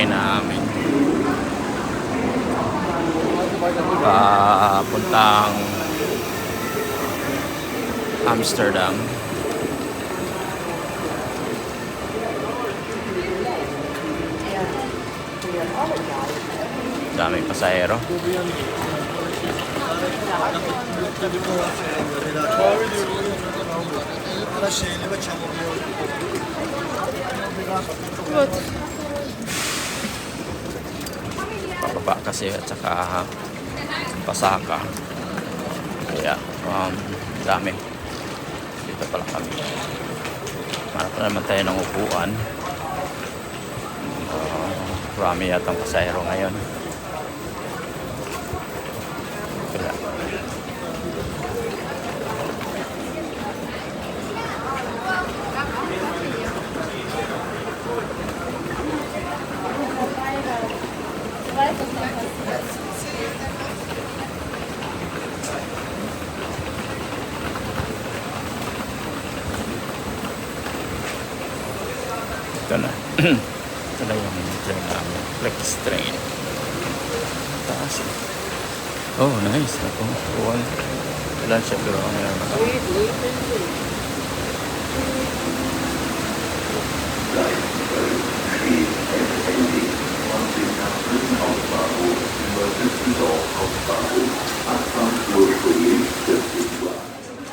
train namin. Papuntang Amsterdam. Daming pasahero. Pababa kasi at saka Pasaka. Kaya dami. Dito pala kami. Marap na naman tayo ng upuan. Marami yatang pasahero ngayon. Kaya ito na. Ito na yung train namin. Flex train. Taas. Oh, nice. Ako. Ilan siya pero ngayon.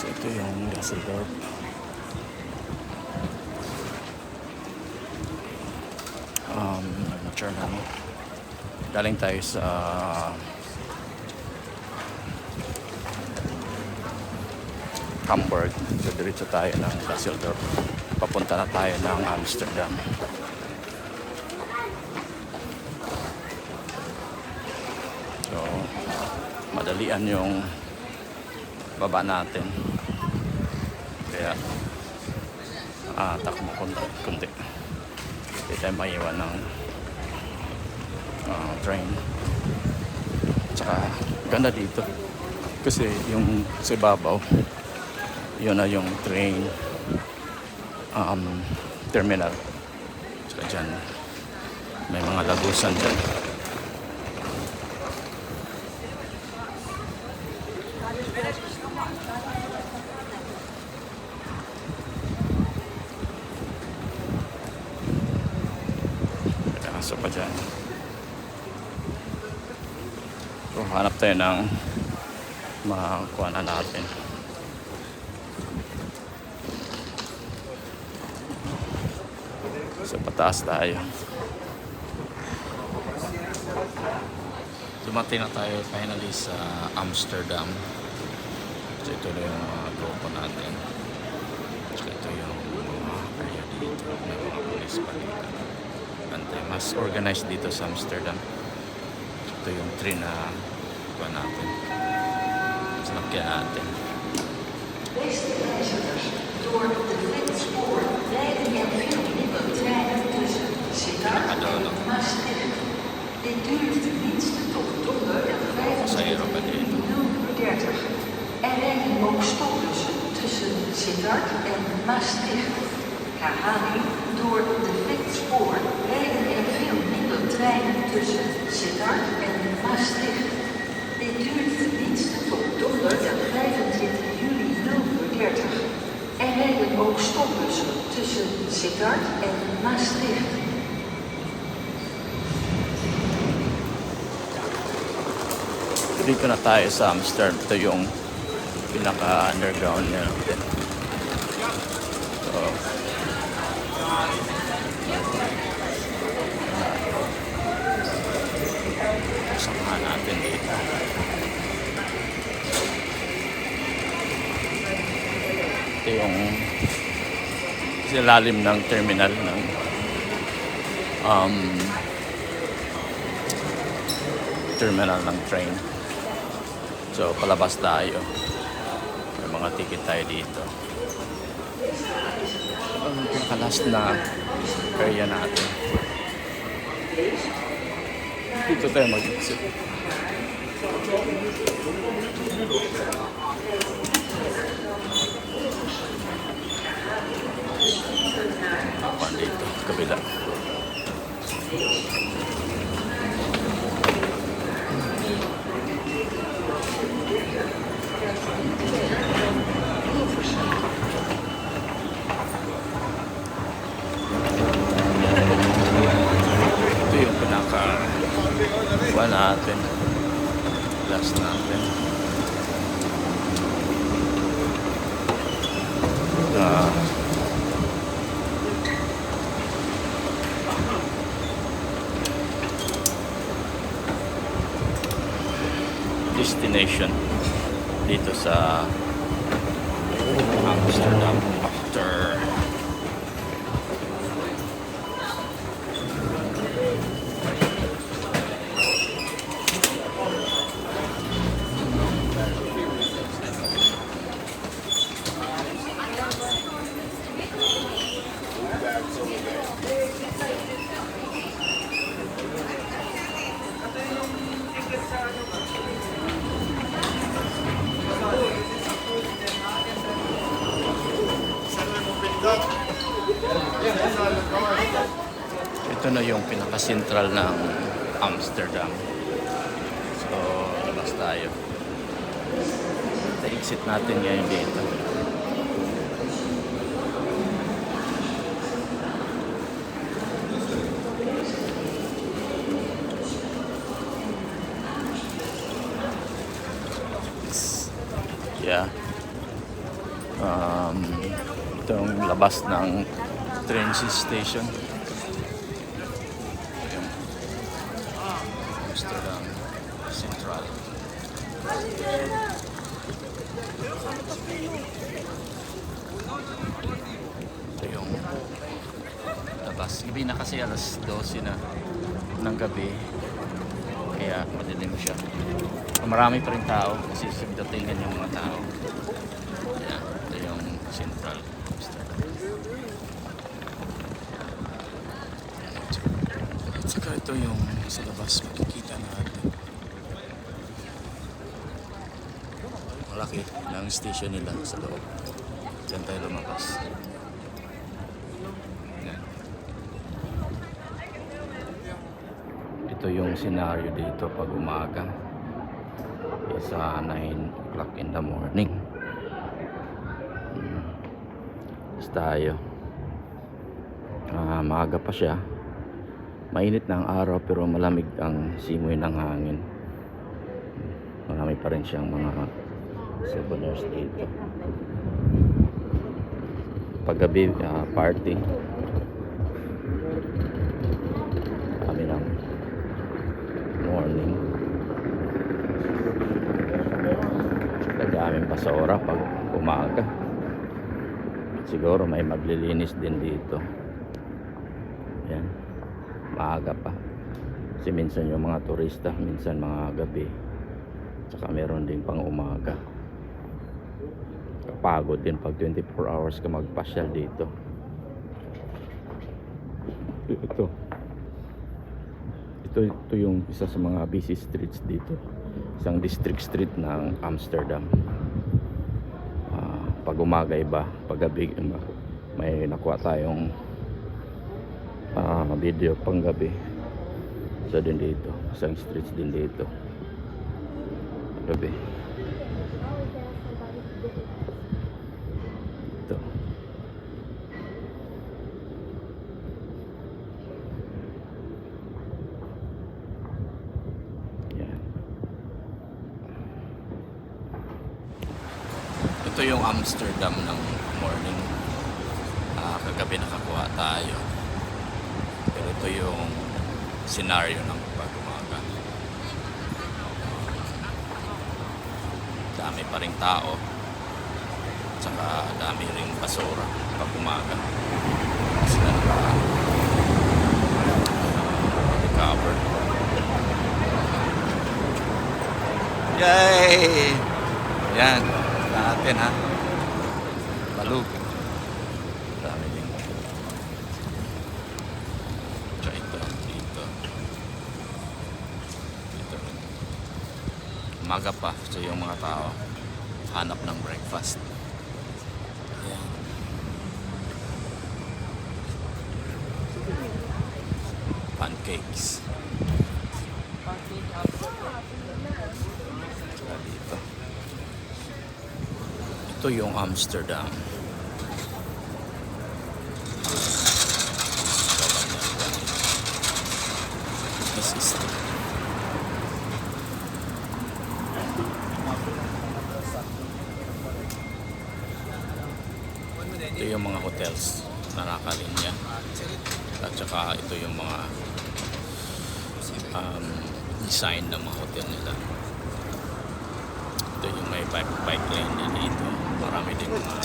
So, ito yung Düsseldorf. Germany. Galing tayo sa Hamburg. So, diretso tayo ng Düsseldorf. Papunta na tayo ng Amsterdam. So, madalian yung baba natin. Kaya, takbo kundi. Hindi tayo maiwan ng train. Tsaka ganda dito kasi yung sa ibabaw yun na yung train terminal. Tsaka dyan may mga lagusan dyan. Kaso pa dyan. So, hanap tayo ng makakuha na natin. So, pataas tayo. Dumating na tayo finally sa Amsterdam. So, ito na yung grupo natin. So, ito yung area dito. May mga police pa dito. Mas organized dito sa Amsterdam. Ito yung train na kuha natin. Sinakyan natin. Beste reizigers, door de Flitspoor rijden er veel minder treinen tussen Sittard en Maastricht. Dit duurt tenminste tot donderdag 25 uur 30. Er rijden ook stopbussen tussen Sittard en Maastricht. Herhaling, door de Flitspoor rijden er veel minder treinen tussen Sittard en Maastricht. Dit duurt tenminste tot donderdag 25 juli 0:30. Er rijden ook stopbussen tussen Sittard en Maastricht. Dito na tayo sa Amsterdam. Ito yung pinaka-underground natin. So, samahan natin dito. Ito yung silalim ng terminal ng terminal ng train. So, palabas tayo. May mga ticket tayo dito. Ang pinaka-last na area natin. Dito tayo mag-exit. Dito, kabila. pa natin. Last natin. Destination dito sa Amsterdam after ito na yung pinaka-central ng Amsterdam. So, labas tayo. Exit natin ngayon dito. Yeah. Itong labas ng train station. Amsterdam Central. Ito yung labas. Gabi na kasi alas 12 na ng gabi. Kaya madilim siya. Marami pa rin tao kasi datingan yung mga tao. Ayan, ito yung Central Amsterdam. At saka ito yung sa labas makikita natin. Malaki ng station nila sa loob. Diyan tayo lumabas. Ayan. Ito yung scenario dito pag umaga. Sa 9 o'clock in the morning. Tayo. Maaga pa siya. Mainit na ang araw pero malamig ang simoy ng hangin. Marami pa rin siyang mga souvenirs dito. Paggabi, party. Kami ng morning. Daming basura pag umaga. Siguro may maglilinis din dito. Yan. Maaga pa. Kasi minsan yung mga turista, minsan mga gabi. Tsaka meron din pang umaga. Kapagod din pag 24 hours ka magpasyal dito. Ito yung isa sa mga busy streets dito. Isang district street ng Amsterdam. Pag umaga iba, pag gabi iba. May nakuha tayong video pang gabi. Isa din dito, isang streets din dito. Gabi. Ito. Ito yung Amsterdam ng morning. Kagabi nakakuha tayo. Pero ito yung scenario ng pag-umaga. Dami pa ring tao. Tsaka dami ring basura pag-umaga. Kasi na naka-recover. Yay! Yan. Natin ha. Balog. Dami din. So ito, dito. Dito. Umaga pa. So yung mga tao hanap ng breakfast. Ayan. Pancakes. Dito. Ito yung Amsterdam. This is linya. At saka ito yung mga design ng mga hotel nila. Ito yung may bike lane din dito. Marami din mga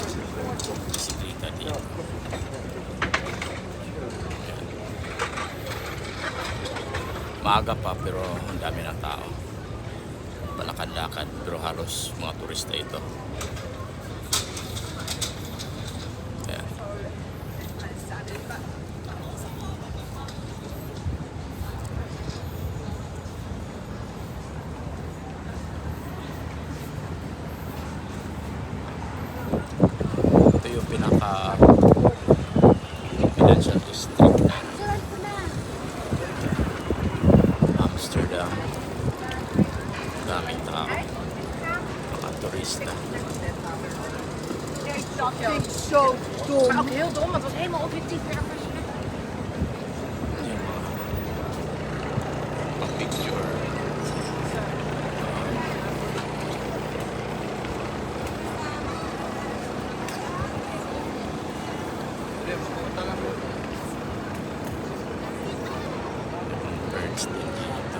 bisikleta dito. Ayan. Maaga pa pero ang dami ng tao. Palakad-lakad pero halos mga turista ito. Ayan. Ito yung pinaka financial district ng Amsterdam. Daming tao, mga turista. Dat vind ik zo dom. Maar ook heel dom, want het was helemaal objectief weer afgesloten. Yung mga picture. Yung birds din dito.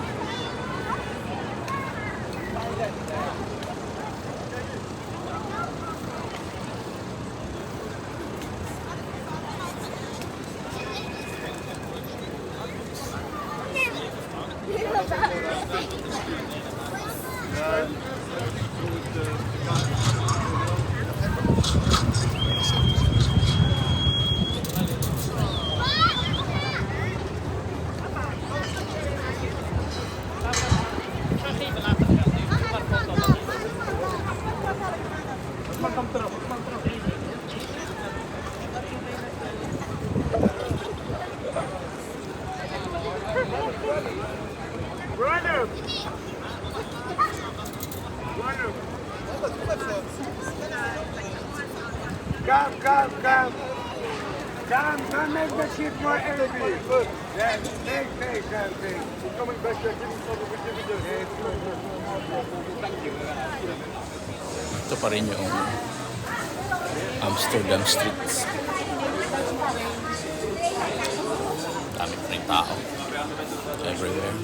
Come, come, come. Come make the shit more elevated. Good. Yeah, take, take. Coming back there, give me something to give you. Yeah, it's good. Thank you. Ito pa rin yung Amsterdam streets. Dami pa rin tao. Everywhere.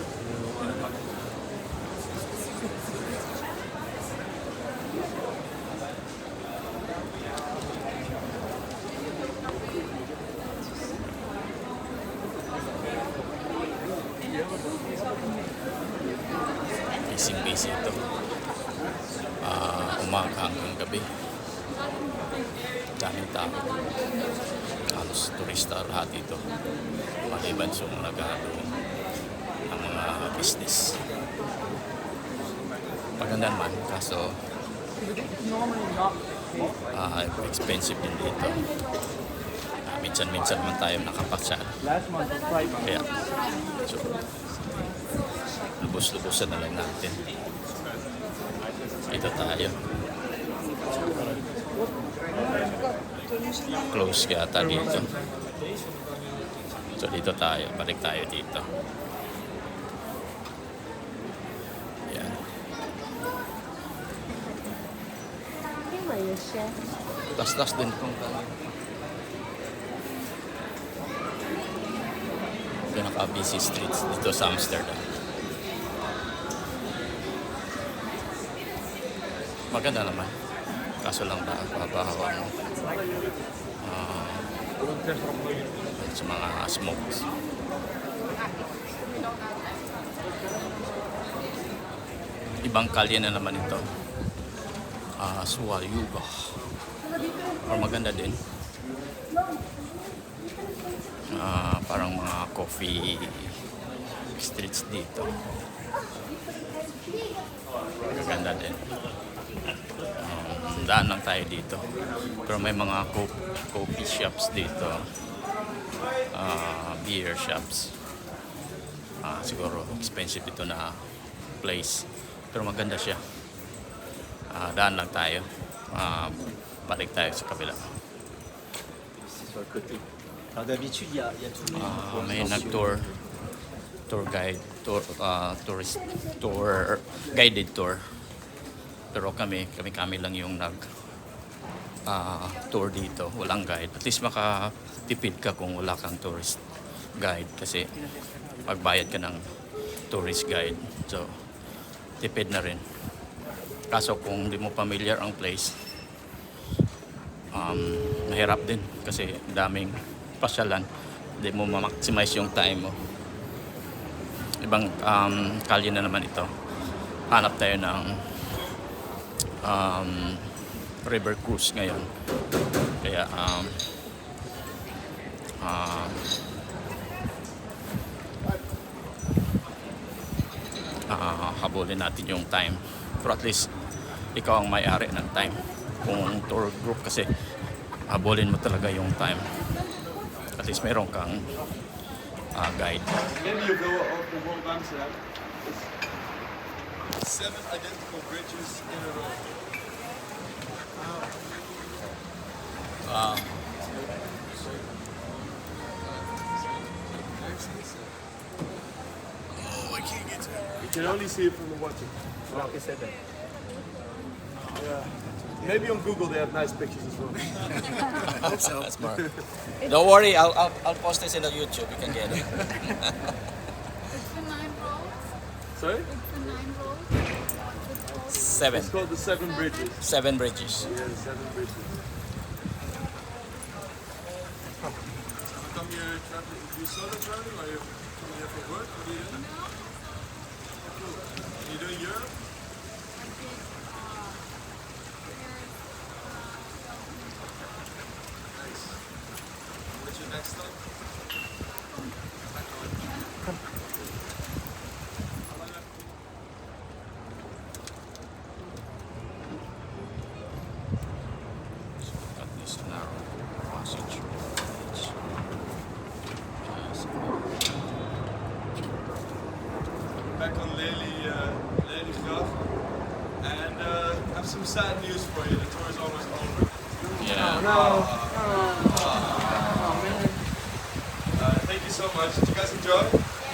Busy ito. Umaga hanggang gabi. Daming tao. Halos turista lahat ito. Maliban sa mga naghahanap ang mga business. Maganda naman, kaso expensive din dito. Minsan-minsan naman tayo nakapaksaan. Kaya, so, lubos-lubosan na lang natin. Ito tayo. Close yata dito. So dito tayo. Balik tayo dito. Yan. Tas-tas din kung pinaka-busy streets dito sa Amsterdam. Maganda naman. Kaso lang babahawang sa mga smokes. Ibang kalye na naman ito. Suwalyuga. Or maganda din. Parang mga coffee streets dito. Maganda din. Daan lang tayo dito. Pero may mga coffee shops dito. Beer shops. Siguro expensive ito na place. Pero maganda siya. Daan lang tayo. Balik tayo sa kabila. Sur le côté. Alors d'habitude, il y a tous les... May nag-tour. Tour guide. Tourist tour. Guided tour. Pero kami lang yung tour dito. Walang guide. At least tipid ka kung wala kang tourist guide kasi pagbayad ka ng tourist guide. So, tipid na rin. Kaso kung hindi mo familiar ang place, mahirap din kasi daming pasyalan. Hindi mo ma-maximize yung time mo. Ibang kalye na naman ito. Hanap tayo ng river cruise ngayon. Kaya habulin natin yung time. Pero at least ikaw ang may-ari ng time. Kung tour group kasi habulin mo talaga yung time. At least meron kang guide. Maybe you go off the whole Amsterdam. It's 7 identical bridges in a row. Oh, I can't get to it. You can only see it from the watching. Yeah. Maybe on Google they have nice pictures as well. I hope so. That's smart. Don't worry, I'll post this in the YouTube. You can get it. It's the 9 roads. Sorry? It's the 9 roads. Seven. It's called the 7 Bridges. 7 bridges. Yeah, the 7 Bridges. Come here traveling? Do you solo traveling or you come here for work? What do you do? Cool. You doing Europe? Nice. What's your next stop? Got this narrow passage. Back on Lelygraaf. And I have some sad news for you. The tour is almost over. Yeah. Thank you so much. Did you guys enjoy?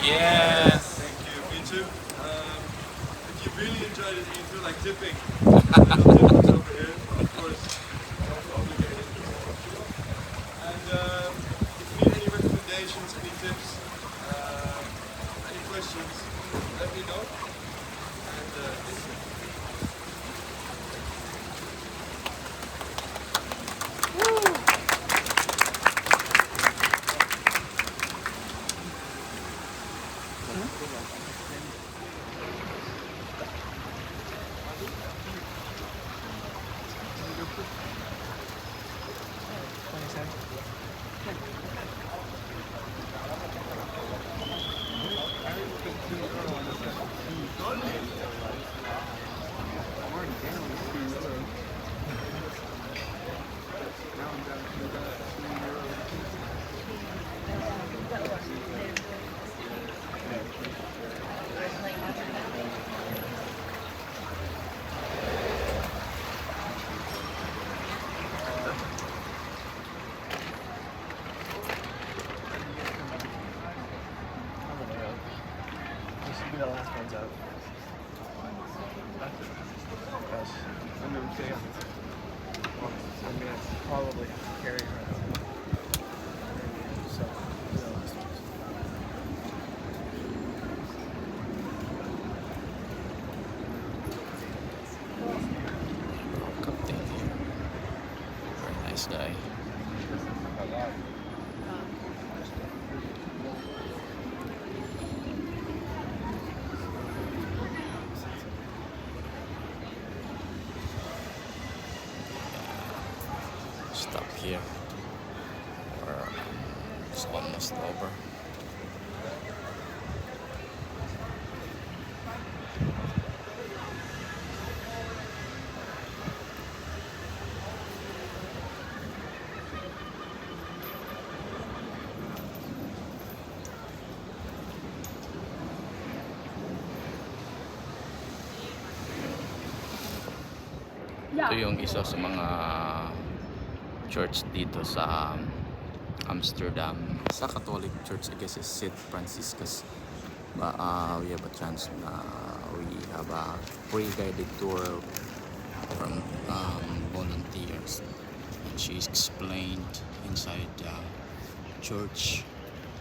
Yes. Thank you. Me too. If you really enjoyed it and you feel like tipping, little tip is over here. Of course, not obligated. And if you need any recommendations, any tips, any questions, let me know. And listen. This should be the last ones out. Gosh, I'm gonna say I'm gonna probably have to carry her out. So, the last ones. Captain here. Very nice guy. Stop here. It's almost over. Ito yung isa sa mga church dito sa Amsterdam. Sa Catholic Church, I guess, is St. Franciscus. But we have a chance na we have a free guided tour from volunteers. And she explained inside church.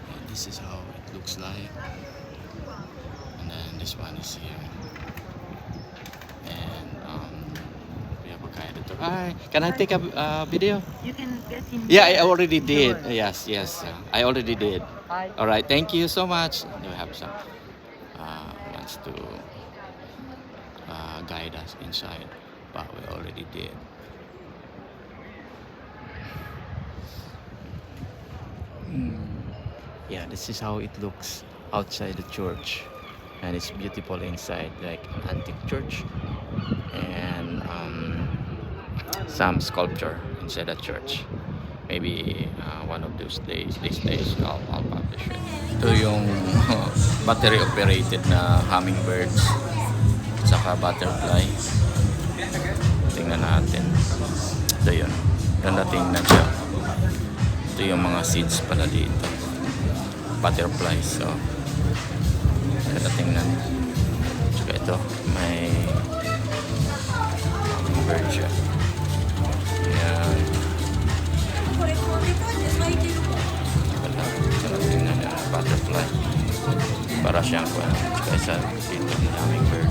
And this is how it looks like. And then this one is here. And we have a guide tour. Hi, can I take a video? You can get in. Yeah, I already did. Yes, I already did. Hi. All right, thank you so much. We have some wants to guide us inside, but we already did. Yeah, this is how it looks outside the church, and it's beautiful inside, like antique church, and some sculpture inside the church. Maybe one of these days I'll publish it. Ito yung battery operated na hummingbirds saka butterfly. Tingnan natin. Ito yun. Ganda tingnan siya. Ito yung mga seeds pala dito. Butterflies. So, ganda tingnan. Saka ito, may hummingbird siya. Yan. Ganda tingnan niya. Butterfly. Para siyang kaysa dito ng hummingbird.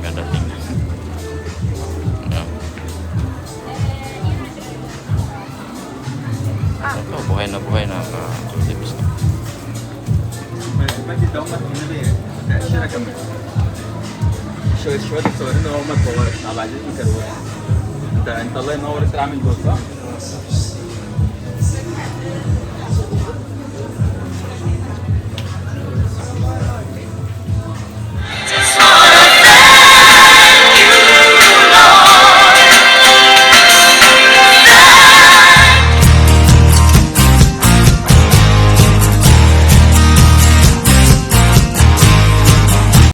Ganda tingnan. Yan. Ito, buhay na lips. ما تدعوا ما تقولي تأشيرة كمان شوية صورين وهم تصورت مع بعض انت الله ينور انت عامل جوه صح؟